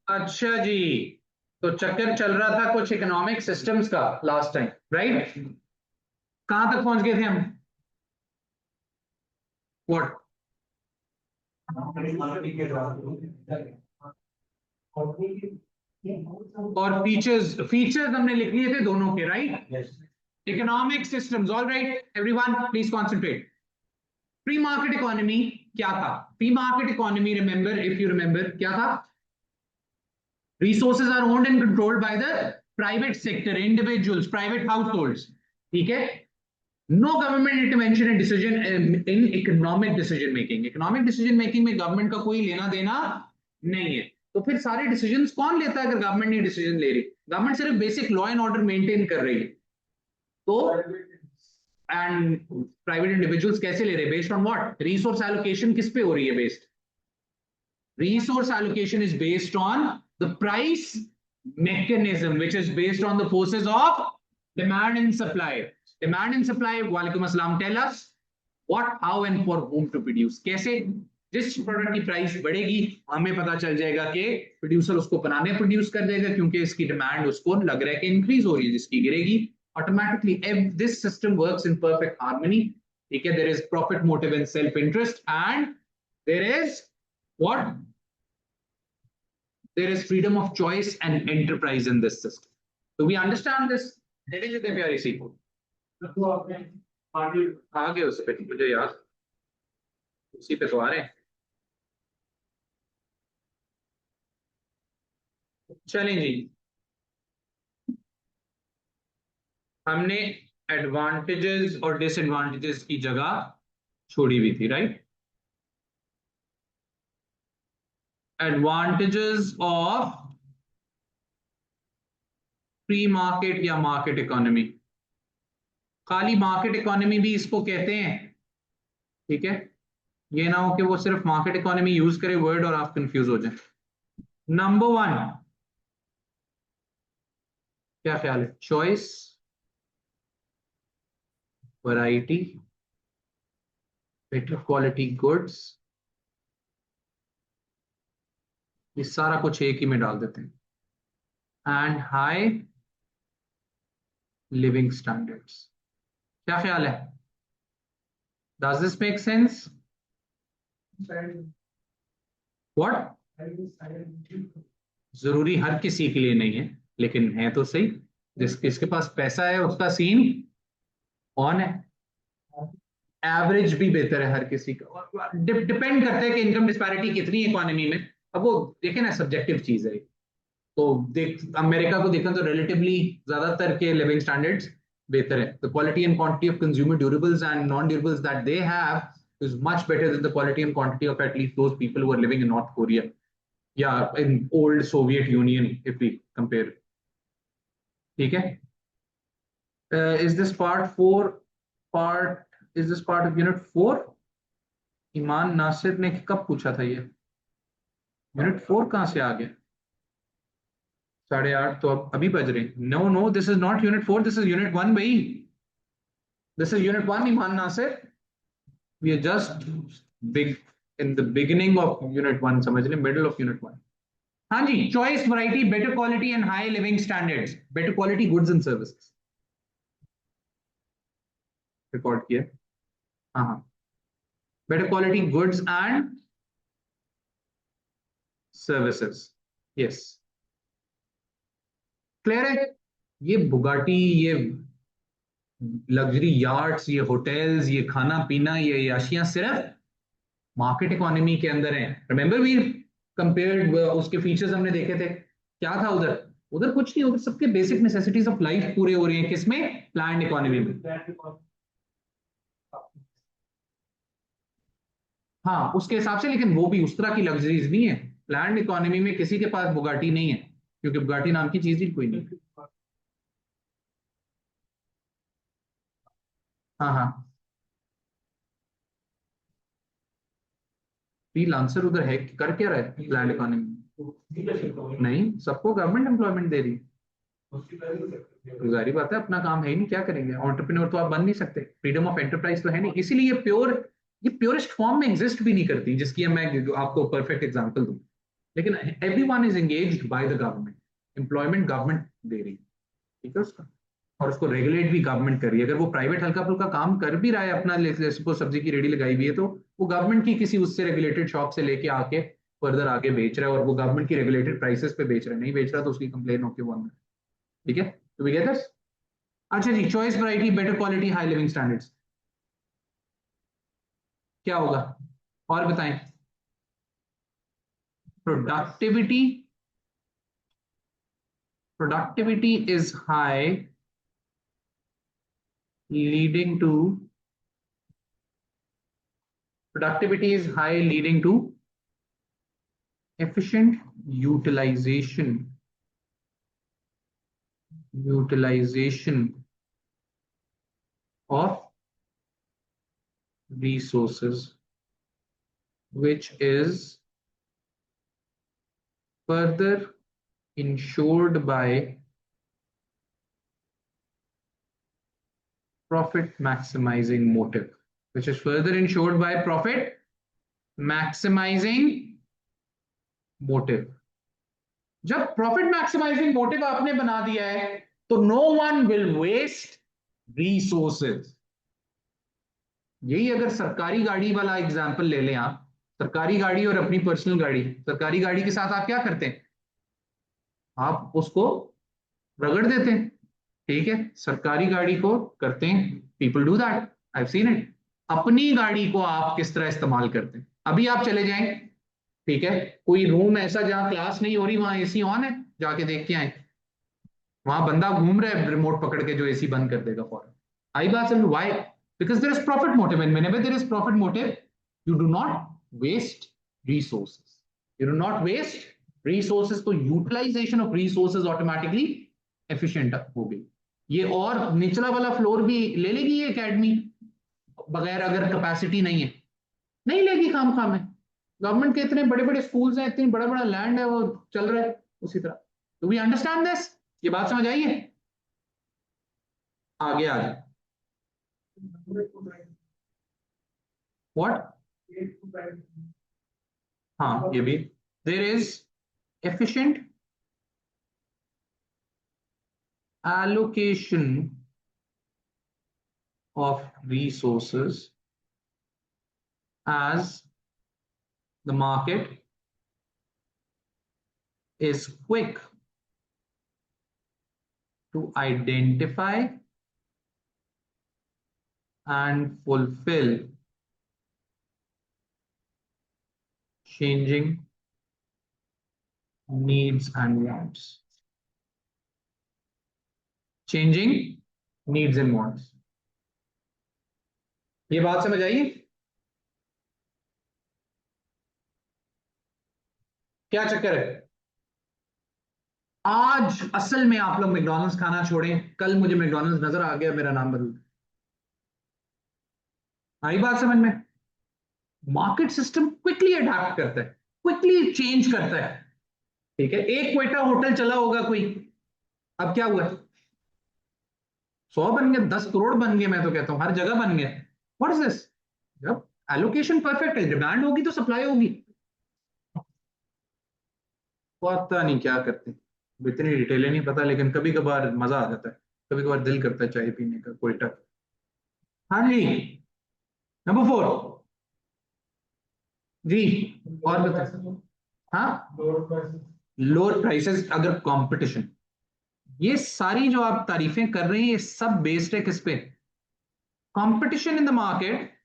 अच्छा जी, तो चक्कर चल रहा था कुछ इकोनॉमिक सिस्टम्स का लास्ट टाइम, राइट? कहां तक पहुंच गए थे हम? व्हाट? और फीचर्स फीचर्स हमने लिख लिए थे दोनों के, right? Economic systems, all right everyone please concentrate. Pre market economy क्या था? Pre market economy, remember, if you remember, क्या था? Resources are owned and controlled by the private sector, individuals, private households. ठीक है? No government intervention and decision in economic decision making. Economic decision making में government का कोई लेना देना नहीं है। तो फिर सारे डिसीजंस कौन लेता है अगर गवर्नमेंट नहीं डिसीजन ले रही? गवर्नमेंट सिर्फ basic law and order maintain कर रही है। तो एंड प्राइवेट इंडिविजुअल्स कैसे ले रहे हैं? Based on what? Resource allocation किस पे हो रही है based? Resource allocation is based on the price mechanism, which is based on the forces of demand and supply. Demand and supply, walaikum assalam, tell us what, how and for whom to produce. कैसे जिस product की price बढ़ेगी हमें पता चल जाएगा कि producer उसको बनाने प्रोड्यूस कर देगा क्योंकि इसकी डिमांड उसको लग रहा है कि इंक्रीज हो रही है, जिसकी गिरेगी automatically. This system works in perfect harmony. ठीक है? There is profit motive and self interest and there is what? There is freedom of choice and enterprise in this system. Do we understand this? प्यारी सी आगे उस पे मुझे याद, उसी पे तो आ रहे हैं। चलें जी, हमने एडवांटेजेस और डिसएडवांटेजेस की जगह छोड़ी हुई थी, right? Advantages of free market या मार्केट इकोनॉमी, खाली मार्केट इकोनॉमी भी इसको कहते हैं। ठीक है? ये ना हो कि वो सिर्फ मार्केट इकोनॉमी यूज करे वर्ड और आप कंफ्यूज हो जाए। नंबर वन, क्या ख्याल है? Choice, variety, better quality goods, ये सारा कुछ एक ही में डाल देते हैं, एंड हाई लिविंग स्टैंडर्ड्स। क्या ख्याल है? Does this make sense? What? जरूरी हर किसी के लिए नहीं है, लेकिन है तो सही। जिसके पास पैसा है उसका सीन ऑन है। एवरेज भी बेहतर है हर किसी का। डिपेंड करता है कि इनकम डिस्पैरिटी कितनी है इकोनॉमी में। अब वो देखे ना, सब्जेक्टिव चीज है। तो देख, अमेरिका को देखें तो रिलेटिवली ज्यादातर के लिविंग स्टैंडर्ड्स बेहतर है। The quality and quantity of consumer durables and non durables that they have is much better than the quality and quantity of at least those people who are living in North Korea या in old Soviet Union if we compare. ठीक है? Is this part is this part of unit 4? Iman Nasir ने कब पूछा था ये? Unit 4 कहां से आ गया? 8:30 तो अब अभी बज रहे। No no, this is not unit 4, this is unit 1 भाई। This is unit 1 Iman Nasir. We are just big in the beginning of unit 1, समझ ले, मिडल ऑफ यूनिट 1। हाँ जी, choice, variety, better quality and high living standards, better quality goods and services. Record किया? हाँ हाँ, better quality goods and services, yes. Clear है? ये Bugatti, ये लग्जरी यार्ड्स, ये होटल्स, ये खाना पीना, ये याशियां सिर्फ मार्केट इकोनॉमी के अंदर हैं। रिमेंबर वी कंपेयर्ड, उसके फीचर्स हमने देखे थे। क्या था उधर? उधर कुछ नहीं, उधर सबके बेसिक नेसेसिटीज ऑफ लाइफ पूरे हो रही हैं। किसमें? प्लान्ड इकोनॉमी में। हाँ, उसके हिसाब से, लेकिन वो भी उस तरह की लग्जरीज नहीं है। प्लान्ड इकोनॉमी में किसी के पास बुगाटी नहीं है, क्योंकि बुगाटी नाम की चीज ही कोई नहीं। हाँ हाँ, फ्रीलांसर उधर है, कर क्या रहा है प्लान्ड इकोनॉमी में? नहीं, सबको गवर्नमेंट एम्प्लॉयमेंट दे रही है। तो जाहिर बात है, अपना काम है ही नहीं, क्या करेंगे? एंटरप्रेन्योर तो आप बन नहीं सकते, फ्रीडम ऑफ एंटरप्राइज तो है नहीं। इसीलिए ये प्योरिस्ट फॉर्म में एग्जिस्ट भी नहीं करती, जिसकी मैं आपको परफेक्ट एग्जांपल दूं। लेकिन everyone is engaged by the government, employment government दे रही है, ठीक है उसका, और उसको रेगुलेट भी गवर्नमेंट कर रही है। अगर वो प्राइवेट हल्का फुल्का काम कर भी रहा है अपना, सपोज सब्जी की रेडी लगाई हुई है, तो वो गवर्नमेंट की किसी उससे रेगुलेटेड शॉप से लेके आके फर्दर आगे बेच रहा है, और वो गवर्नमेंट की रेगुलेटेड प्राइसेस पे बेच रहा है, नहीं बेच रहा तो उसकी कंप्लेन होके वो अंदर, ठीक है, तो वी गेट दिस। अच्छा जी, choice, variety, better quality, high living standards, क्या होगा और बताएं। Productivity, productivity is high leading to productivity is high leading to efficient utilization of resources, which is further ensured by profit maximizing motive, which is further ensured by profit maximizing motive। जब profit maximizing motive आपने बना दिया है तो no one will waste resources. यही अगर सरकारी गाड़ी वाला एग्जांपल ले लें आप, सरकारी गाड़ी और अपनी पर्सनल गाड़ी, सरकारी गाड़ी के साथ आप क्या करते हैं, आप उसको रगड़ देते हैं, ठीक है, सरकारी गाड़ी को करते हैं, people do that, I have seen it. अपनी गाड़ी को आप किस तरह इस्तेमाल करते हैं, अभी आप चले जाएं, ठीक है, कोई रूम ऐसा जहां क्लास नहीं हो रही, वहां एसी ऑन है, जाके देख के आए, वहां बंदा घूम रहा है रिमोट पकड़ के जो एसी बंद कर देगा फौरन। आई बात समझ, why? Because there is profit motive, and whenever there is profit motive you do not waste resources, you do not waste resources, तो utilization of resources automatically efficient हो गई। ये और निचला वाला फ्लोर भी ले लेगी ये एकेडमी, बगैर अगर कैपेसिटी नहीं है, नहीं लेगी, काम काम है। गवर्नमेंट के इतने बड़े बड़े स्कूल्स हैं, इतनी बड़ा बड़ा लैंड है, वो चल रहा है उसी तरह। Do we understand this? ये बात समझ आई है? आगे आ जाए। व्हाट? हाँ ये भी, there is efficient allocation of resources as the market is quick to identify and fulfill changing needs and wants. Changing needs and wants. ये बात समझ आइए? क्या चक्कर है? आज असल में आप लोग मैकडॉनल्ड्स खाना छोड़ें, कल मुझे मैकडॉनल्ड्स नजर आ गया, मेरा नाम बदल, आई बात समझ में? मार्केट सिस्टम क्विकली अडैप्ट करता है, क्विकली चेंज करता है, ठीक है। एक क्वेटा होटल चला होगा कोई, अब क्या हुआ, 100 बन गए, 10 करोड़ बन गए, मैं तो कहता हूं हर जगह बन गया। What is this? जब एलोकेशन परफेक्ट है, डिमांड होगी तो सप्लाई होगी। पता नहीं क्या करते, इतनी डिटेलें नहीं पता, लेकिन कभी कभार मजा आ जाता है, कभी कभार दिल करता है चाय पीने का, क्वेटा। हाँ जी, नंबर 4 जी, और बताए। हाँ, लोअर प्राइसेस, अगर कंपटीशन, ये सारी जो आप तारीफें कर रहे हैं ये सब बेस्ड है किस पे? Competition in the market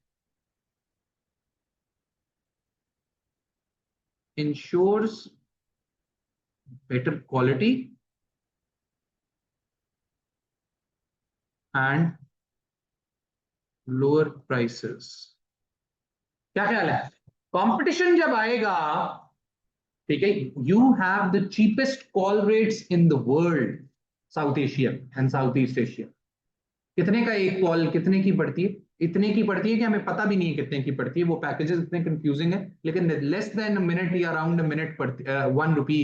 ensures better quality and lower prices। क्या ख्याल है? कंपटीशन जब आएगा, ठीक है, you have the cheapest call rates in the world, south Asia and south east Asia. कितने का एक कॉल, कितने की पड़ती है? इतने की पड़ती है कि हमें पता भी नहीं है कितने की पड़ती है, वो पैकेजेस इतने कंफ्यूजिंग है, लेकिन लेस देन मिनट या अराउंड मिनट पड़ती, 1 रुपी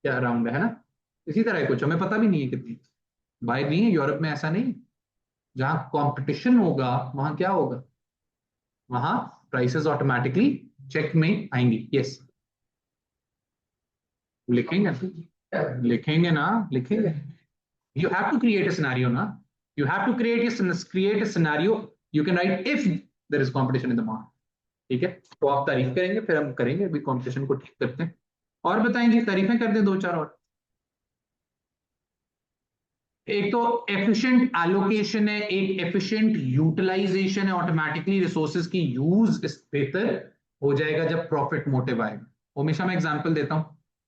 या अराउंड, है ना, इसी तरह कुछ, हमें पता भी नहीं है कितनी। बाहर नहीं है, यूरोप में ऐसा नहीं, जहां कंपटीशन होगा वहां क्या होगा, वहां प्राइसेस ऑटोमेटिकली चेक में आएंगी। यस, लिखेंगे लिखेंगे ना, लिखेंगे. You have to create a scenario ना. You have to create a scenario. You can write if there is competition in the market. ठीक है, तो आप तारीफ करेंगे, फिर हम करेंगे अभी कंपटीशन को ठीक करते हैं. और बताएंगे, तारीफें कर दें दो चार और. एक तो एफिशिएंट एलोकेशन है, एक एफिशिएंट यूटिलाइजेशन है. ऑटोमेटिकली रिसोर्सेज की यूज बेहतर हो जाएगा जब प्रॉफिट मोटिव आएगा. हमेशा मैं एग्जांपल देता हूं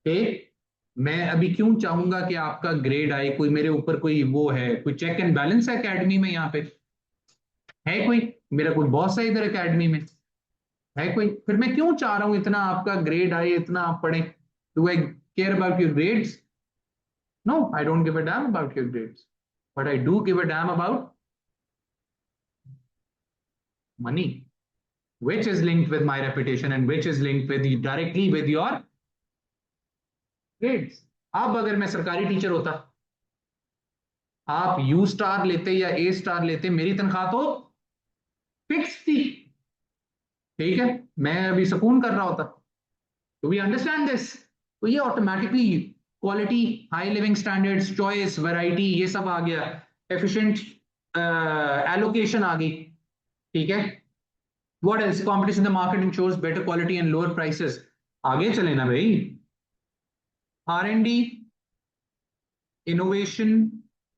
कि मैं अभी क्यों चाहूंगा कि आपका ग्रेड आए. कोई मेरे ऊपर कोई वो है, कोई चेक एंड बैलेंस है एकेडमी में, यहाँ पे है कोई, मेरा कोई बॉस है इधर एकेडमी में, है कोई, फिर मैं क्यों चाह रहा हूं इतना आपका ग्रेड आए, इतना आप पढ़े. Do I care about your grades? No, I don't give a damn about your grades, but I do give a damn about money, which is linked with my reputation and which is linked with directly with your grades. अब अगर मैं सरकारी teacher होता, आप you star लेते या ए star लेते, मेरी तनख्वाह तो फिक्स थी. ठीक है, मैं अभी सुकून कर रहा होता. Do we understand this? तो ये automatically quality, high living standards, choice, variety, ये सब आ गया. एफिशिएंट एलोकेशन आ गई. ठीक है. What else? Competition in the market ensures better quality and lower prices. आगे चले ना भाई. R&D, innovation,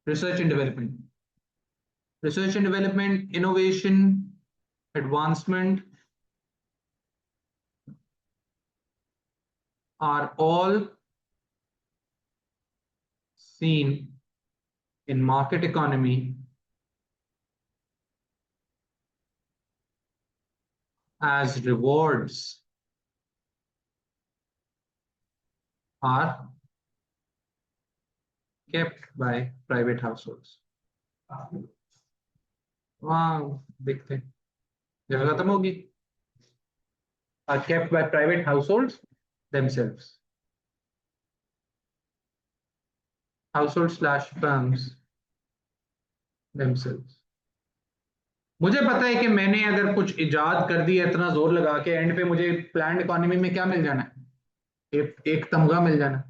research and development. Research and development, innovation, advancement are all seen in market economy as rewards are kept by private households. वहाँ देखते हैं, जगह खत्म होगी. Are kept by private households themselves. Household/firms themselves. मुझे पता है कि मैंने अगर कुछ इजाद कर दिया इतना जोर लगा के, एंड पे मुझे प्लान्ड इकोनॉमी में क्या मिल जाना है? एक तमगा मिल जाना.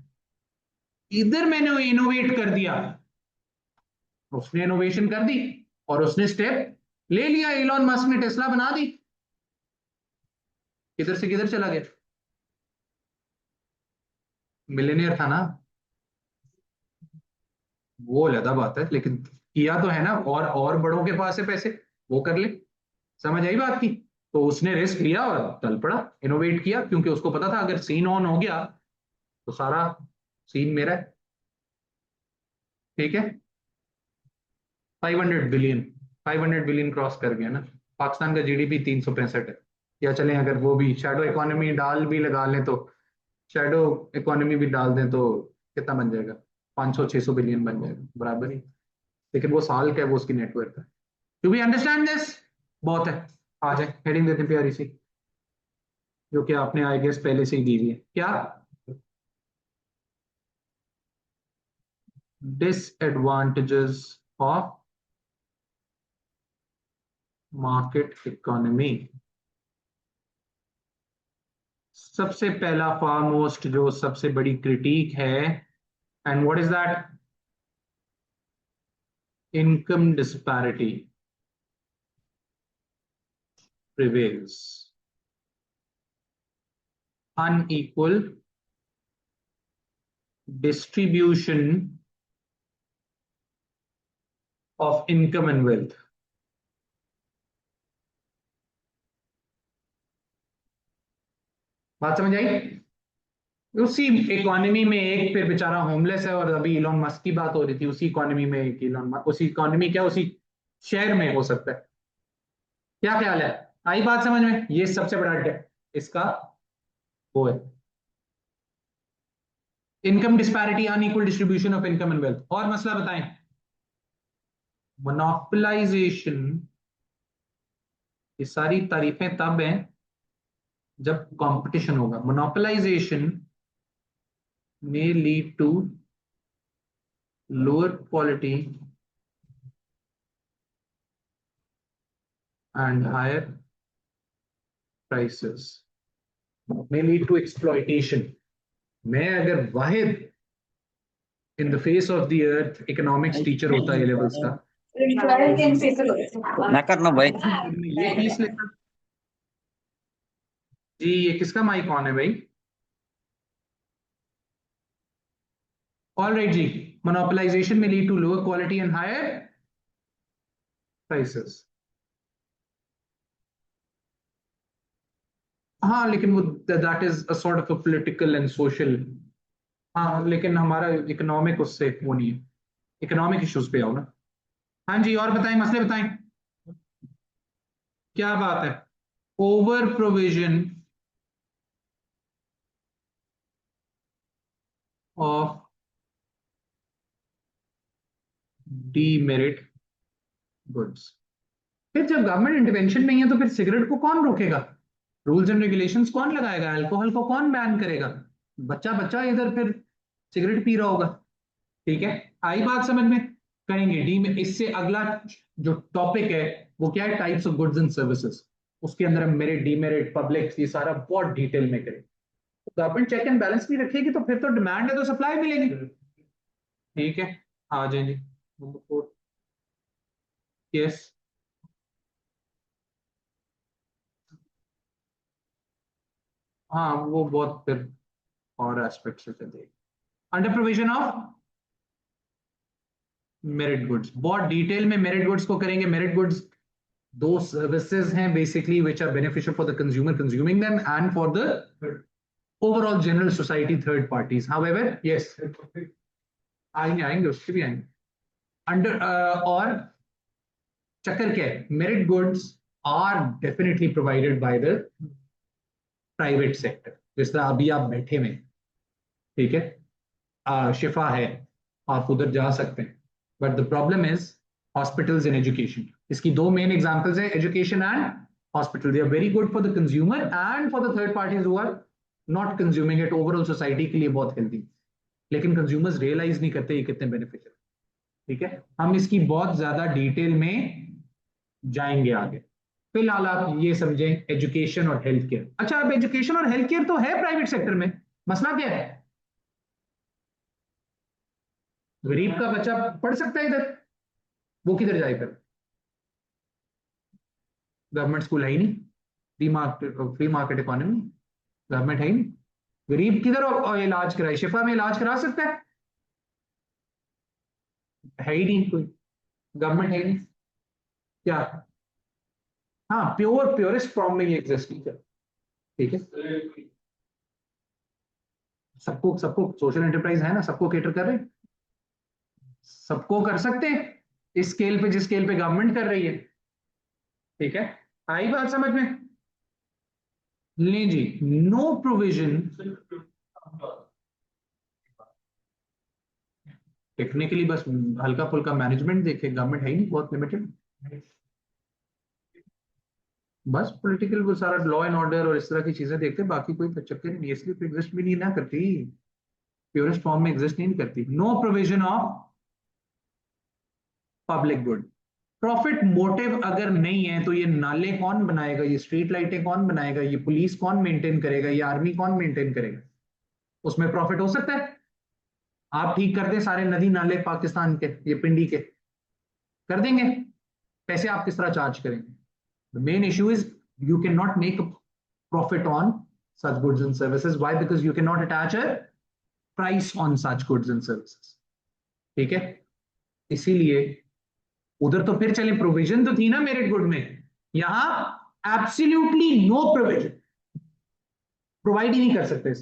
इधर मैंने इनोवेट कर दिया, उसने इनोवेशन कर दी और उसने स्टेप ले लिया. इलॉन मस्क ने टेस्ला बना दी, किधर से किधर चला गया. मिलेनियर था ना, वो अलग बात है, लेकिन किया तो है ना. और बड़ों के पास है पैसे, वो कर ले. समझ आई बात की? तो उसने रिस्क लिया और चल पड़ा, इनोवेट किया, क्योंकि उसको पता था अगर सीन ऑन हो गया तो सारा सीन मेरा है. ठीक है. 500 बिलियन, 500 बिलियन क्रॉस कर गया ना. पाकिस्तान का जीडीपी 365 है. या चलें अगर वो भी शैडो इकोनॉमी डाल भी लगा लें तो, शैडो इकोनॉमी भी डाल दें तो कितना बन जाएगा? 500-600 बिलियन बन जाएगा, बराबर ही. लेकिन वो साल का है, वो उसकी नेटवर्क है. Do we understand this? बहुत है. आ जाए, हेडिंग देते हैं प्यारी सी, जो कि आपने आई गेस पहले से ही दी हुई है. क्या? Disadvantages of market economy. सबसे पहला फॉरमोस्ट जो सबसे बड़ी क्रिटिक है, and what is that? Income disparity prevails. Unequal distribution of income and wealth. बात समझ आई? उसी इकोनॉमी में एक फिर बेचारा होमलेस है, और अभी इलॉन मस्क की बात हो रही थी, उसी इकोनॉमी में एक इलॉन मस्क, उसी इकोनॉमी क्या, उसी शहर में हो सकता है. क्या ख्याल है? आई बात समझ में? ये सबसे बड़ा इसका वो है, income disparity, unequal distribution of income and wealth. और मसला बताएं. मोनोपलाइजेशन. ये सारी तारीफें तब हैं जब कंपटीशन होगा. Monopolisation may lead to lower quality and higher prices, may lead to exploitation. मैं अगर वाहिद in the face of the earth economics teacher होता ए लेवल्स का, ना करना भाई। ये पीस लेता। जी ये किसका माइक ऑन है भाई? ऑल राइट जी। Monopolization may lead to lower quality and higher prices. हाँ लेकिन वो that is a sort of a political and social. हाँ लेकिन हमारा इकोनॉमिक उससे वो नहीं है। इकोनॉमिक इश्यूज पे आओ ना। हाँ जी और बताएं, मसले बताएं। क्या बात है? Over provision of demerit goods. फिर जब गवर्नमेंट इंटरवेंशन नहीं है तो फिर सिगरेट को कौन रोकेगा? रूल्स एंड रेगुलेशंस कौन लगाएगा? अल्कोहल को कौन बैन करेगा? बच्चा बच्चा इधर फिर सिगरेट पी रहा होगा। ठीक है, आई बात समझ में? करेंगे डी में। इससे अगला जो टॉपिक है वो क्या है? Types of goods and services. उसके अंदर हम मेरिट डीमेरिट पब्लिक ये सारा बहुत डिटेल में करें। गवर्नमेंट चेक एंड बैलेंस नहीं रखेगी तो फिर तो डिमांड है तो सप्लाई मिलेगी। ठीक है, आ जाए जी नंबर 4। यस। हाँ वो बहुत फिर और एस्पेक्ट से चलेगी। Under provision of merit goods, बहुत डिटेल में मेरिट गुड्स को करेंगे। मेरिट गुड्स दो सर्विसेज हैं basically which are beneficial for the consumer consuming them and for the overall general society third parties. However yes, आएंगे आएंगे उसके भी आएंगे। अंडर और चक्कर क्या है? Merit goods are definitely provided by the private sector. जिस तरह अभी आप बैठे में, ठीक है, शिफा है, आप उधर जा सकते हैं। But the problem is hospitals and education. इसकी दो मेन एग्जांपल्स है, education and hospital. They are very good for the consumer and for the third parties who are not consuming it. Overall society के लिए बहुत healthy, लेकिन consumers realise नहीं करते ये कितने बेनिफिशियल। ठीक है, हम इसकी बहुत ज्यादा डिटेल में जाएंगे आगे। फिलहाल आप ये समझें एजुकेशन और हेल्थ केयर। अच्छा, अब एजुकेशन और हेल्थ केयर तो है प्राइवेट सेक्टर में, मसला क्या है? गरीब का बच्चा पढ़ सकता है इधर, वो किधर जाएगा? गवर्नमेंट स्कूल है ही नहीं। फ्री मार्केट इकोनॉमी, गवर्नमेंट है ही नहीं। गरीब किधर और इलाज कराए? शिफा में इलाज करा सकता है ही नहीं कोई। गवर्नमेंट है ही नहीं। क्या? हाँ प्योरेस्ट फॉर्म में ये एग्जिस्ट नहीं करता। ठीक है, सबको सबको सोशल एंटरप्राइज है ना, सबको केटर कर रहे हैं, सबको कर सकते हैं इस स्केल पे जिस स्केल पे गवर्नमेंट कर रही है। ठीक है, आई बात समझ में? ले जी, नो प्रोविजन। टेक्निकली बस हल्का फुल्का मैनेजमेंट देखे, गवर्नमेंट है ही नहीं, बहुत लिमिटेड। बस पॉलिटिकल वो सारा लॉ एंड ऑर्डर और इस तरह की चीजें देखते, बाकी कोई चक्कर नहीं, इसलिए तो एग्जिस्ट भी नहीं ना करती, प्योरेस्ट फॉर्म में एग्जिस्ट नहीं करती। No provision of public good. Profit motive अगर नहीं है तो ये नाले कौन बनाएगा? ये स्ट्रीट लाइटें कौन बनाएगा? ये पुलिस कौन मेंटेन करेगा? ये आर्मी कौन मेंटेन करेगा? उसमें प्रॉफिट हो सकता है? आप ठीक कर दें सारे नदी नाले पाकिस्तान के, ये पिंडी के कर देंगे, पैसे आप किस तरह चार्ज करेंगे? The main issue is you can not make profit on such goods and services. Why? Because you cannot attach a price on such goods and services. ठीक है, इसीलिए उधर तो फिर चले, प्रोविजन तो थी ना मेरिट गुड में, यहां एब्सोल्युटली नो प्रोविजन, प्रोवाइड ही नहीं कर सकते।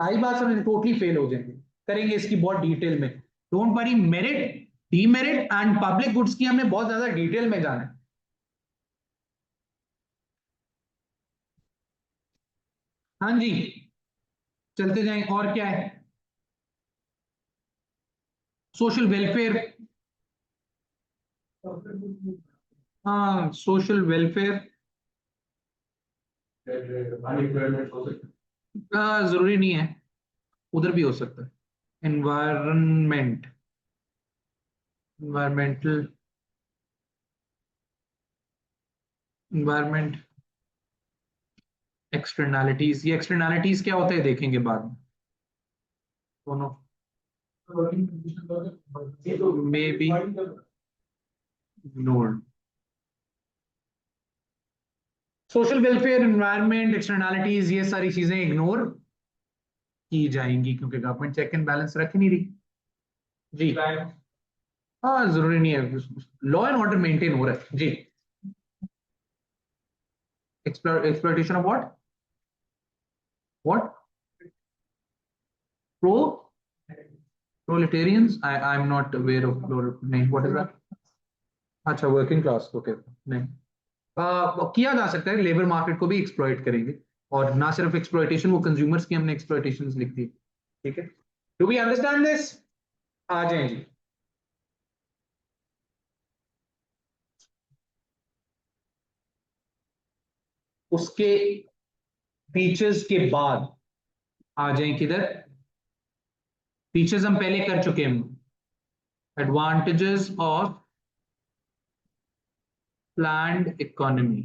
आई बात समझ, टोटली फेल हो जाएंगे। करेंगे इसकी बहुत डिटेल में, don't worry. Merit demerit and public goods की हमने बहुत ज्यादा डिटेल में जाना है। हाँ जी, चलते जाएं। और क्या है? Social welfare. हाँ सोशल वेलफेयर जरूरी नहीं है, उधर भी हो सकता है। Environment, environmental, environment externalities. ये एक्सटर्नैलिटीज क्या होते हैं देखेंगे बाद में। दोनों may be ignored. Social welfare, environment, externalities, ये सारी चीजें इग्नोर की जाएंगी क्योंकि गवर्नमेंट चेक एंड बैलेंस रख ही नहीं रही जी। हाँ, जरूरी नहीं है, लॉ एंड ऑर्डर मेंटेन हो रहा है जी। Exploitation of what pro proletarians, I am not aware of नहीं, व्हाट इज दैट? अच्छा, वर्किंग क्लास, ओके। नहीं, किया जा सकता है, लेबर मार्केट को भी एक्सप्लॉइट करेंगे, और ना सिर्फ एक्सप्लॉइटेशन, वो कंज्यूमर्स की हमने एक्सप्लॉइटेशंस लिख दी, ठीक है। Do we understand this? आ जाएं जी। उसके फीचर्स के बाद आ जाएं किधर? फीचर्स हम पहले कर चुके हैं, एडवांटेजेस ऑफ प्लान्ड इकोनॉमी।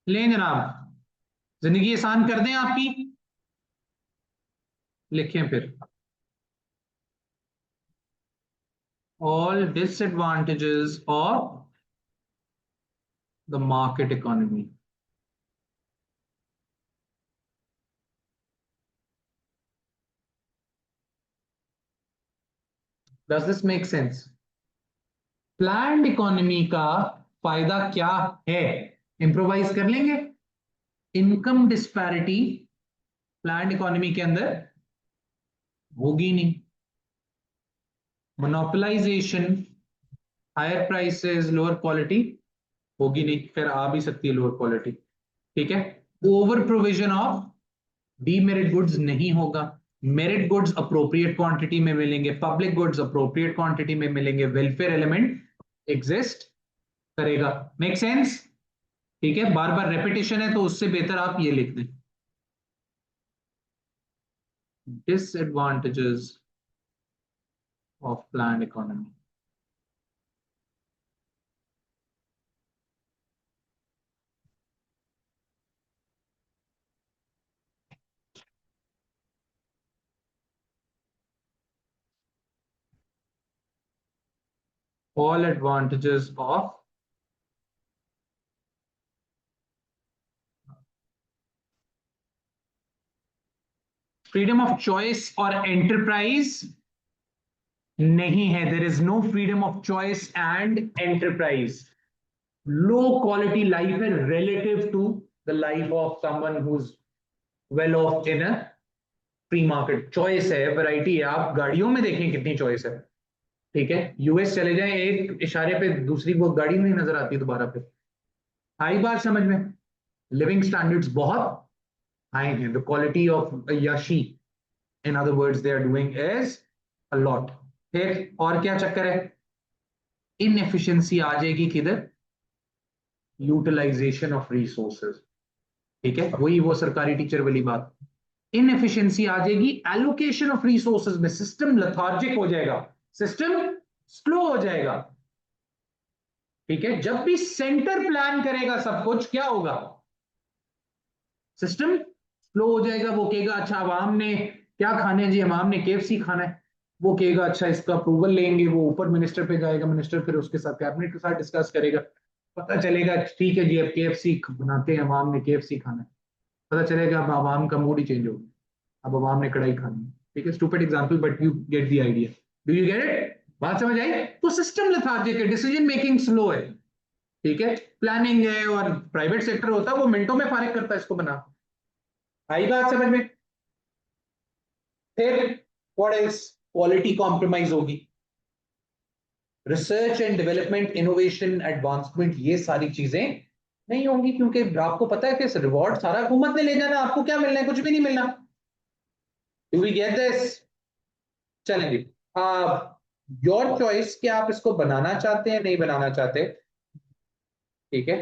लें जनाब, जिंदगी आसान कर दें आपकी, लिखें फिर, all disadvantages of the market economy. Does this make sense? Planned economy का फायदा क्या है? इंप्रोवाइज कर लेंगे। इनकम डिस्पैरिटी प्लान्ड इकोनॉमी के अंदर होगी नहीं, monopolization, higher prices, lower quality होगी नहीं, फिर आ भी सकती है लोअर क्वालिटी, ठीक है। Over provision of demerit goods नहीं होगा, मेरिट गुड्स अप्रोप्रिएट क्वांटिटी में मिलेंगे, पब्लिक गुड्स अप्रोप्रिएट क्वांटिटी में मिलेंगे, वेलफेयर एलिमेंट एग्जिस्ट करेगा। Make sense? ठीक है, बार बार रेपिटेशन है तो उससे बेहतर आप ये लिख दें, disadvantages of planned economy. All advantages of freedom of choice और एंटरप्राइज नहीं है, there is no freedom of choice and enterprise. Low quality life है relative to the life of someone who's well off in a free market। Choice है, variety है, आप गाड़ियों में देखें कितनी चॉइस है, ठीक है। यूएस चले जाएं, एक इशारे पे दूसरी वो गाड़ी नहीं नजर आती दोबारा पे। आई बात समझ में? लिविंग स्टैंडर्ड्स बहुत हाई हैं, द क्वालिटी ऑफ याशी, in other words they are doing is a lot. फिर और क्या चक्कर है? इनएफिशिएंसी आ जाएगी किधर? यूटिलाइजेशन ऑफ रिसोर्सेज, ठीक है, वही वो सरकारी टीचर वाली बात। इनएफिशिएंसी आ जाएगी एलोकेशन ऑफ रिसोर्सेज में, सिस्टम लथार्जिक हो जाएगा, सिस्टम स्लो हो जाएगा, ठीक है। जब भी सेंटर प्लान करेगा सब कुछ, क्या होगा? सिस्टम स्लो हो जाएगा। वो कहेगा अच्छा अवाम ने क्या खाना है जी, अवाम ने केएफसी खाना है, वो कहेगा अच्छा इसका अप्रूवल लेंगे, वो ऊपर मिनिस्टर पे जाएगा, मिनिस्टर फिर उसके साथ कैबिनेट के साथ डिस्कस करेगा, पता चलेगा ठीक है जी अब केएफसी बनाते हैं, अवाम ने केएफसी खाना है, पता चलेगा अब अवाम का मूड ही चेंज हो गया, अब अवाम ने कढ़ाई खानी है, ठीक है। Stupid example but you get the idea. Do you get it? बात समझ आई? तो सिस्टम लेथार्जिक है, डिसीजन मेकिंग स्लो है, ठीक है। प्लानिंग है और प्राइवेट सेक्टर होता है वो मिनटों में फारिग करता है इसको बना। आई बात समझ में? फिर व्हाट इज? क्वालिटी कॉम्प्रोमाइज होगी, research and development, innovation, advancement, ये सारी चीजें नहीं होंगी क्योंकि आपको पता है कि रिवॉर्ड सारा हुकूमत ने ले जाना, आपको क्या मिलना है? कुछ भी नहीं मिलना। Do we get this? चलेंगे, योर चॉइस कि आप इसको बनाना चाहते हैं नहीं बनाना चाहते, ठीक है।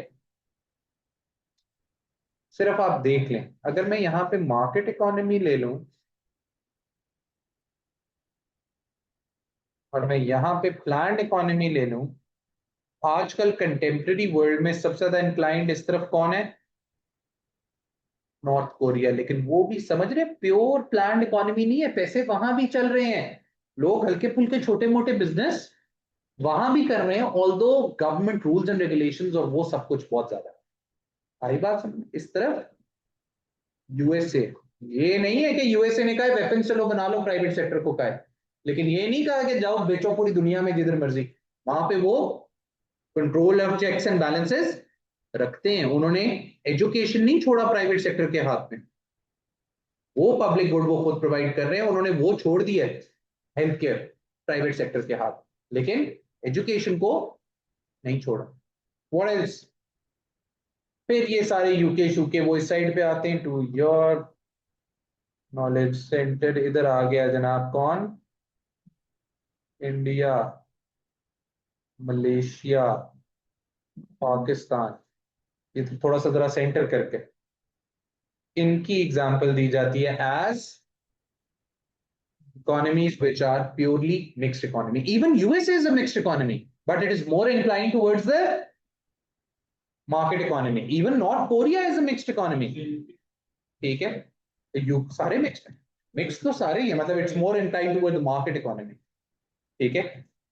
सिर्फ आप देख लें, अगर मैं यहां पे मार्केट इकोनॉमी ले लूं और मैं यहां पे प्लान्ड इकोनॉमी ले लूं, आजकल कंटेम्प्रेरी वर्ल्ड में सबसे ज्यादा इंक्लाइंड इस तरफ कौन है? नॉर्थ कोरिया, लेकिन वो भी समझ रहे प्योर प्लान्ड इकोनॉमी नहीं है, पैसे वहां भी चल रहे हैं, लोग हल्के फुल्के छोटे मोटे बिजनेस वहां भी कर रहे हैं, although government rules and regulations और वो सब कुछ बहुत ज्यादा है। आई बात समझ? इस तरफ यूएसए, ये नहीं है कि यूएसए ने कहा वेपन चलो बना लो, प्राइवेट सेक्टर को कहा है, लेकिन ये नहीं कहा कि जाओ बेचो पूरी दुनिया में जिधर मर्जी। वहां पे वो control of checks and balances रखते हैं। उन्होंने एजुकेशन नहीं छोड़ा प्राइवेट सेक्टर के हाथ में, वो पब्लिक गुड वो खुद प्रोवाइड कर रहे हैं, उन्होंने वो छोड़ दिया है हेल्थ केयर प्राइवेट सेक्टर के हाथ, लेकिन एजुकेशन को नहीं छोड़ा। What else? फिर ये सारे यूके शूके वो इस साइड पे आते हैं। टू योर नॉलेज सेंटर इधर आ गया जनाब, कौन? इंडिया, मलेशिया, पाकिस्तान, ये तो थोड़ा सा जरा सेंटर करके इनकी एग्जांपल दी जाती है as economies which are purely mixed economy. Even USA is a mixed economy, but it is more inclined towards the market economy. Even North Korea is a mixed economy. ठीक है, तो you सारे mixed हैं, mix तो सारे ही है, मतलब it's more inclined toward the market economy. ठीक है,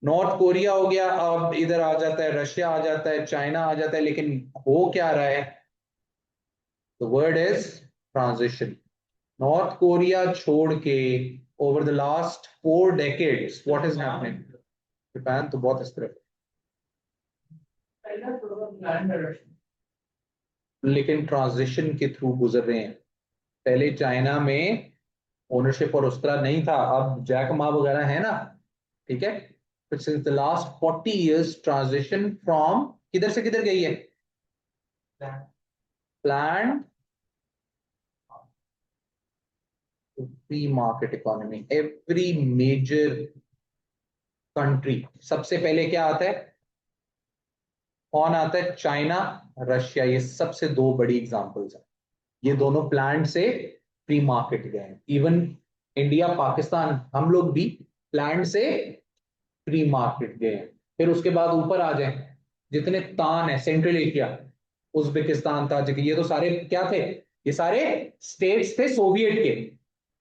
नॉर्थ कोरिया हो गया, अब इधर आ जाता है, रशिया आ जाता है, चाइना आ जाता है, लेकिन हो क्या रहा है? The word is transition. North Korea छोड़ के over the last 4 decades what is happening? Japan तो बहुत इस तरफ, लेकिन ट्रांजिशन के थ्रू गुजर रहे हैं। पहले चाइना में ओनरशिप और उस तरह नहीं था, अब जैक मा वगैरह है ना, ठीक है। But since the last 40 years transition from किधर से किधर गई है? Plan free market economy. Every major country, सबसे पहले क्या आता है? कौन आता है? चाइना, रशिया, ये सबसे दो बड़ी एग्जांपल्स हैं। ये दोनों प्लान से फ्री मार्केट गए हैं। इवन इंडिया, पाकिस्तान, हम लोग भी प्लान से फ्री मार्केट गए हैं। फिर उसके बाद ऊपर आ जाए, जितने तान है सेंट्रल एशिया, उज्बेकिस्तान, ताजिक, ये तो सारे क्या थे? ये सारे स्टेट्स थे सोवियत के।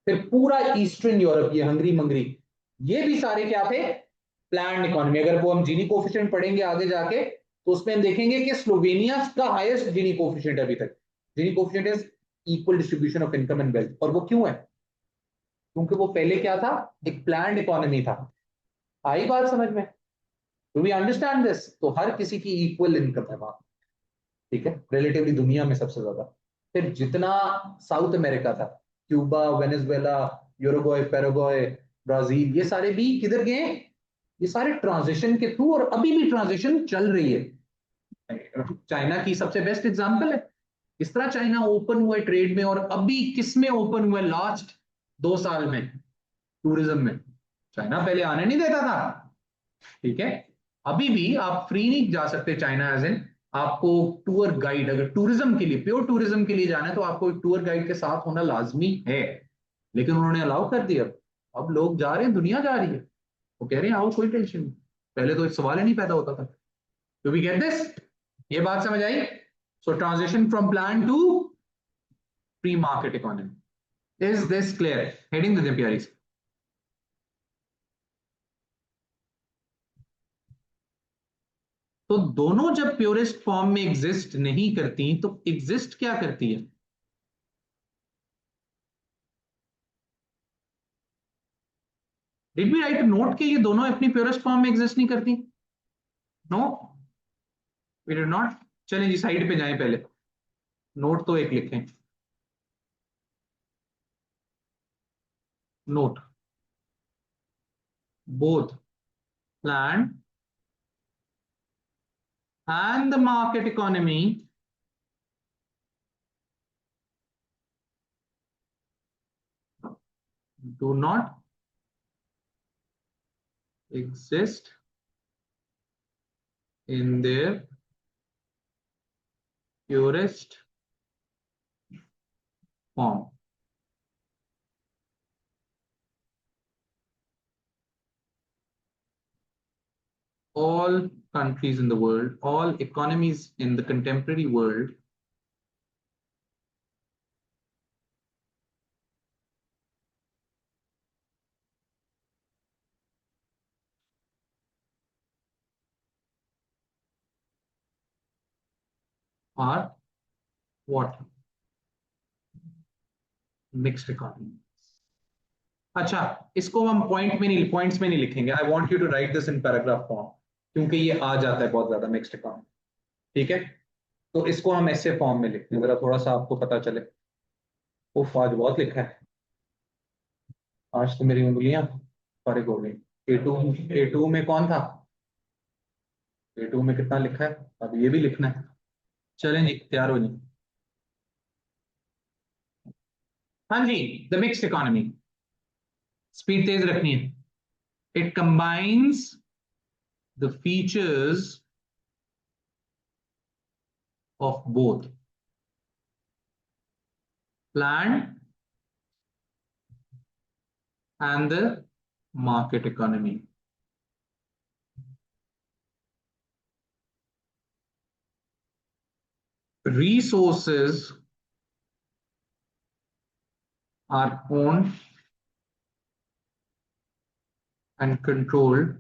फिर पूरा ईस्टर्न यूरोप, ये हंगरी मंगरी, ये भी सारे क्या थे? Planned economy. अगर वो हम जीनी कोफिशिएंट पढ़ेंगे आगे जाके, तो उसमें हम देखेंगे कि स्लोवेनिया का हाईएस्ट जीनी कोफिशिएंट अभी तक। Gini coefficient is equal distribution of income and wealth. और वो क्यों है? क्योंकि वो पहले क्या था? एक प्लान्ड इकोनॉमी था। आई बात समझ में? Do we understand this? तो हर किसी की इक्वल इनकम है वहां, ठीक है, रिलेटिवली दुनिया में सबसे ज्यादा। फिर जितना साउथ अमेरिका था, Cuba, Venezuela, Uruguay, Paraguay, Brazil, ये सारे भी किधर गए? ये सारे ट्रांजिशन के थ्रू, और अभी भी ट्रांजिशन चल रही है। चाइना की सबसे बेस्ट एग्जांपल है। इस तरह चाइना ओपन हुआ है ट्रेड में, और अभी किस में ओपन हुआ है लास्ट 2 साल में? टूरिज्म में। चाइना पहले आने नहीं देता था, ठीक है। अभी भी आप फ्री नहीं जा सकते चाइना, एज इन आपको टूर गाइड, अगर टूरिज्म के लिए, प्योर टूरिज्म के लिए जाना है, तो आपको एक टूर गाइड के साथ होना लाजमी है। लेकिन उन्होंने अलाउ कर दिया, अब लोग जा रहे हैं, दुनिया जा रही है, वो कह रहे हैं आओ, कोई टेंशन नहीं। पहले तो एक सवाल ही नहीं पैदा होता था। Do we get this? ये बात समझ आई? So transition from plan to free market economy, is this clear? Heading दे दें प्यारी से। तो दोनों जब प्योरेस्ट फॉर्म में एग्जिस्ट नहीं करती, तो एग्जिस्ट क्या करती है? डिड वी राइट नोट के ये दोनों अपनी प्योरेस्ट फॉर्म में एग्जिस्ट नहीं करती? No, we did not. चलें जी, साइड पे जाएं, पहले नोट तो एक लिखें। Note, both land and the market economy do not exist in their purest form. All countries in the world, all economies in the contemporary world are what? Mixed economy. अच्छा, इसको हम points में नहीं लिखेंगे. I want you to write this in paragraph form, क्योंकि ये आ जाता है बहुत ज्यादा मिक्स्ड इकोनॉमी. ठीक है, तो इसको हम ऐसे फॉर्म में लिखते हैं, जरा थोड़ा सा आपको पता चले. उफ, आज बहुत लिखा है. आज तो मेरी उंगलियां फारिग हो गई. ए टू में कौन था? ए टू में कितना लिखा है? अब ये भी लिखना है. चलें जी, तैयार हो जी. हाँ जी, द मिक्स्ड इकोनॉमी. स्पीड तेज रखनी है. It combines the features of both planned and the market economy. Resources are owned and controlled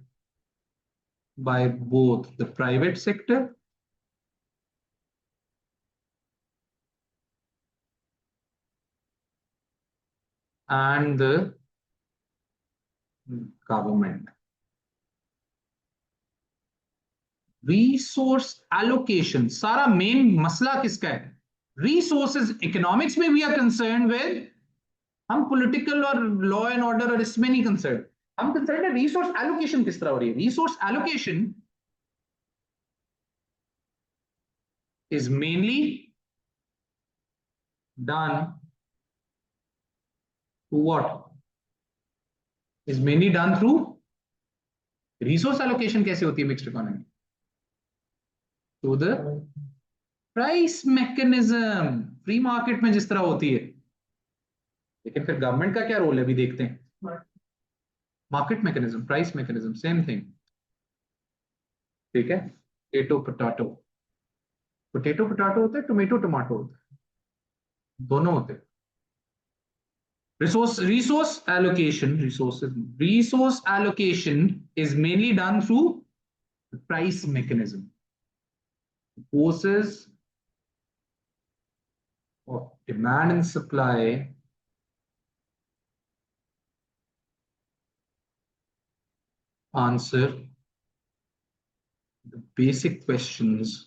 by both the private sector and the government. Resource allocation सारा मेन मसला किसका है? Resources. Economics में we are concern with, हम political और law and order और इसमें नहीं कंसर्न. हम कंसर्न है रिसोर्स एलोकेशन किस तरह हो रही है. Resource allocation is mainly done through what? Is mainly done through resource allocation. कैसे होती है mixed economy? Through the price mechanism. Free market में जिस तरह होती है. लेकिन फिर गवर्नमेंट का क्या रोल है, अभी देखते हैं. Market mechanism, price mechanism, same thing. ठीक है. पोटैटो पोटैटो, पोटैटो पोटैटो होता है, टोमेटो टमाटो होता है, दोनों होते हैं. Resource allocation, resource allocation is mainly done through the price mechanism. Forces of demand and supply answer the basic questions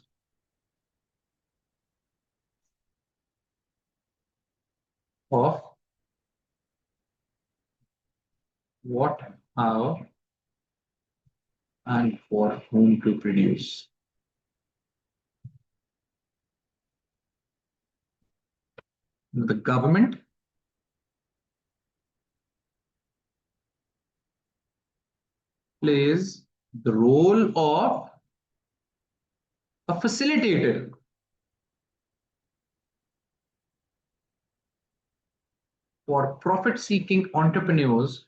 of what, how, and for whom to produce. The government plays the role of a facilitator for profit-seeking entrepreneurs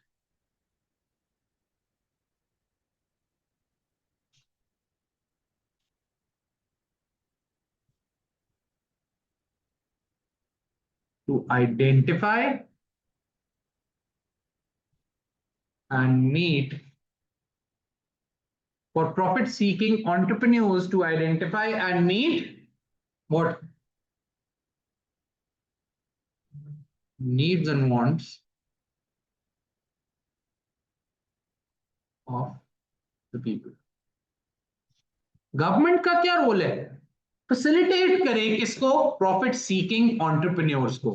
to identify and meet for profit seeking entrepreneurs to identify and meet what needs and wants of the people. Government का क्या role है? Facilitate करे किसको? Profit seeking entrepreneurs को.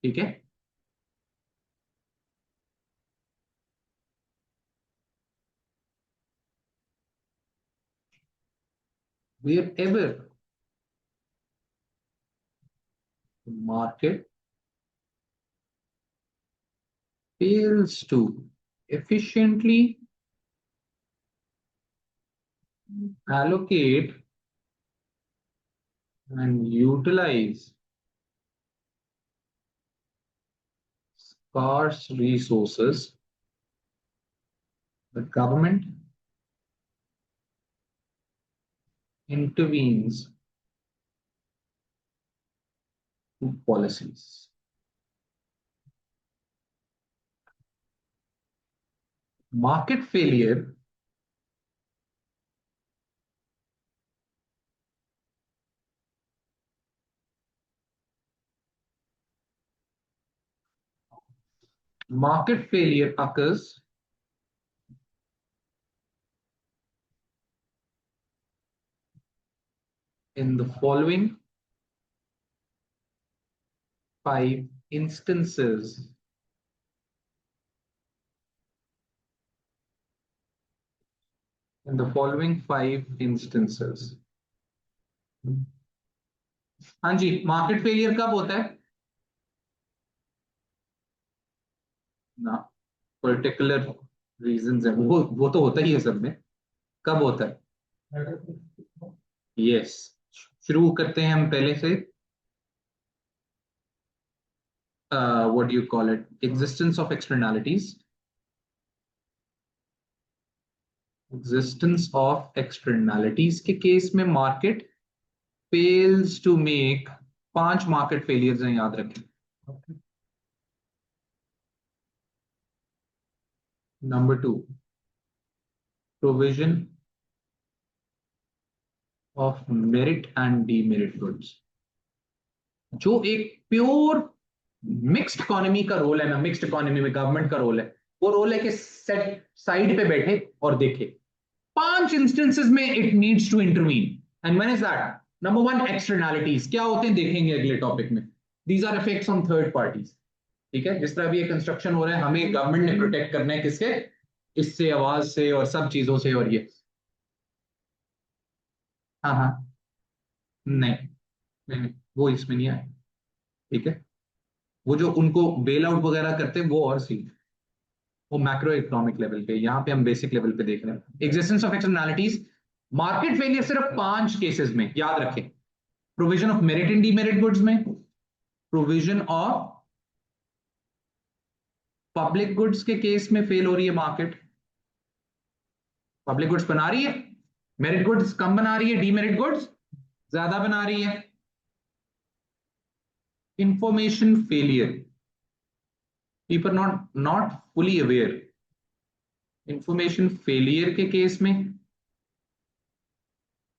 ठीक है. Wherever the market fails to efficiently allocate and utilize scarce resources, the government intervenes through policies. Market failure market failure occurs in the following 5 instances. In the following 5 instances. हाँ जी, market failure कब होता है ना, particular reasons है, वो तो होता ही है सब में। कब होता है? यस, शुरू करते हैं हम पहले से। What do you call it, existence of externalities. Existence of externalities के केस में market fails to make 5 market failures हैं, याद रखें। Number 2, provision of merit and demerit goods. जो एक प्योर मिक्स्ड इकोनॉमी का रोल है ना, मिक्स्ड इकोनॉमी में गवर्नमेंट का रोल है, वो रोल है कि सेट साइड पे बैठे और देखे 5 इंस्टेंसेस में it needs to intervene. And when is that? Number 1, externalities क्या होते हैं देखेंगे अगले टॉपिक में। These are effects on third parties. ठीक है, जिस तरह भी ये कंस्ट्रक्शन हो रहा है, हमें गवर्नमेंट ने प्रोटेक्ट करना है किससे? इससे, आवाज से और सब चीजों से। और ये हाँ हाँ, नहीं नहीं, वो इसमें नहीं आया। ठीक है, वो जो उनको बेल आउट वगैरह करते हैं वो और सी, वो मैक्रो इकोनॉमिक लेवल पे, यहाँ पे हम बेसिक लेवल पे देख रहे हैं। Existence of externalities, market failure सिर्फ 5 केसेस में, याद रखें। Provision of merit in demerit goods में, प्रोविजन ऑफ पब्लिक गुड्स के केस में फेल हो रही है मार्केट। पब्लिक गुड्स बना रही है, मेरिट गुड्स कम बना रही है, डीमेरिट गुड्स ज्यादा बना रही है। Information failure, people not fully aware. Information failure के केस में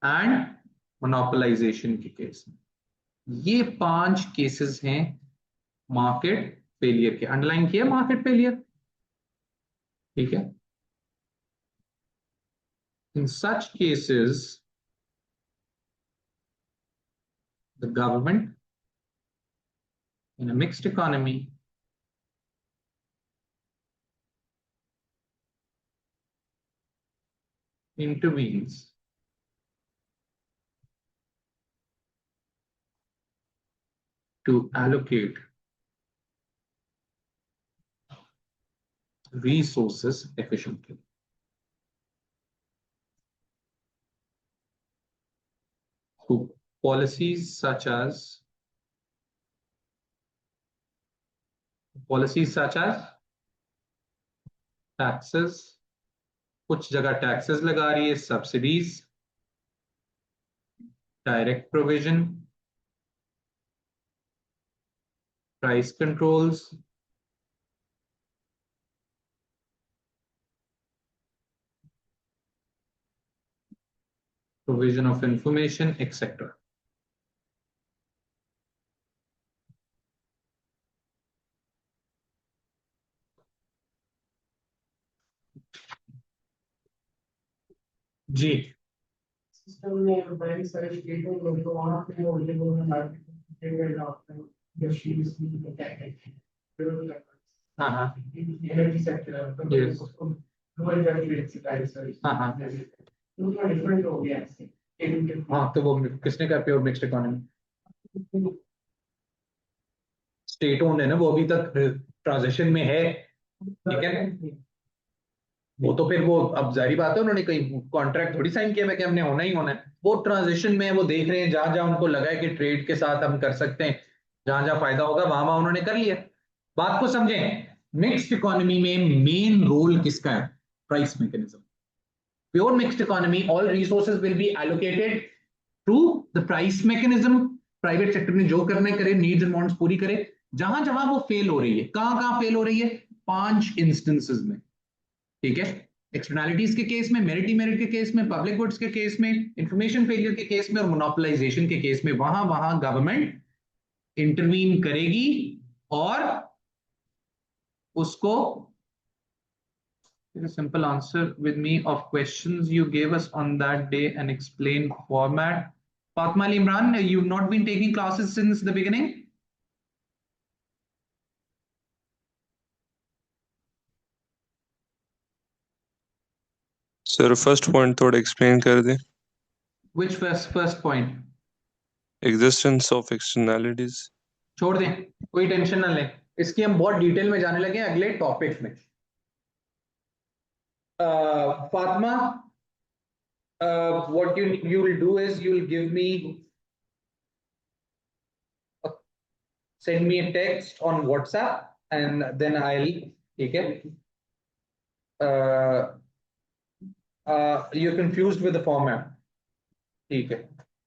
एंड मोनोपोलाइजेशन के केस में, ये 5 केसेस हैं मार्केट फेलियर के। अंडरलाइन किया मार्केट फेलियर। ठीक है, in such cases the government in a mixed economy intervenes to allocate resources efficiently. So policies such as taxes, कुछ जगह टैक्सेस लगा रही है, subsidies, direct provision, price controls, provision of information, etc. जी, system में very सारे स्टेटों में तो वहाँ पे वो ये लोग मार्केट हाँ हाँ energy sector Yes. Low energy हाँ हाँ तो डिफरेंट हो गया है। हाँ, तो वो किसने कहा pure mixed economy? State own है ना, वो अभी तक ट्रांजिशन में है। ठीक है, वो तो फिर वो अब जारी बात है, उन्होंने कहीं कॉन्ट्रैक्ट थोड़ी साइन किया है कि हमने होना ही होना है। वो ट्रांजिशन में है, वो देख रहे हैं जहां जहां उनको लगा है कि ट्रेड के साथ हम कर सकते हैं, जहां जहां फायदा होगा वहां वहां उन्होंने कर लिया। बात को समझें, मिक्स्ड इकोनॉमी में मेन रोल किसका है? Price mechanism. Pure mixed economy, all resources will be allocated through the price mechanism. Private sector ने जो करना है करे, नीड्स एंड वांट्स पूरी करे। जहां जहां वो फेल हो रही है, कहां कहां फेल हो रही है? 5 इंस्टेंसेस में। ठीक है, एक्सटर्नैलिटीज के केस में, मेरिट डीमेरिट के केस में, पब्लिक गुड्स के केस में, इंफॉर्मेशन फेलियर के केस में और मोनोपोलाइजेशन के केस में, वहां वहां गवर्नमेंट इंटरवीन करेगी और उसको a simple answer with me of questions you gave us on that day and explain format. Fatma Ali Imran, you've not been taking classes since the beginning? Sir first point थोड़ा explain कर दें. Which first point? Existence of externalities. छोड़ दें, कोई tension ना लें, इसकी हम बहुत डिटेल में जाने लगे अगले टॉपिक में. Fatma, what you will do is you will give me send me a text on WhatsApp and then I'll take it. You're confused with the format. Okay.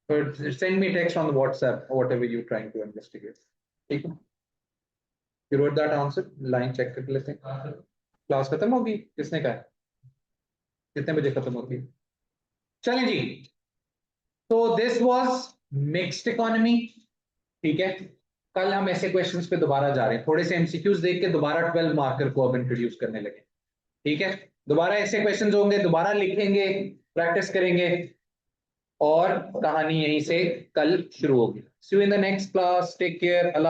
But send me a text on the WhatsApp or whatever you're trying to investigate. Okay. You wrote that answer? Line check कर लेते हैं. Class खत्म होगी? किसने कहा? कितने बजे खत्म होगी? चलें जी. तो this was mixed economy. ठीक है. कल हम ऐसे क्वेश्चंस पे दोबारा जा रहे हैं, थोड़े से एमसीक्यूज देख के दोबारा 12 मार्कर को अब इंट्रोड्यूस करने लगे. ठीक है, दोबारा ऐसे क्वेश्चंस होंगे, दोबारा लिखेंगे, प्रैक्टिस करेंगे और कहानी यहीं से कल शुरू होगी. See you in the next class. Take care. Allah.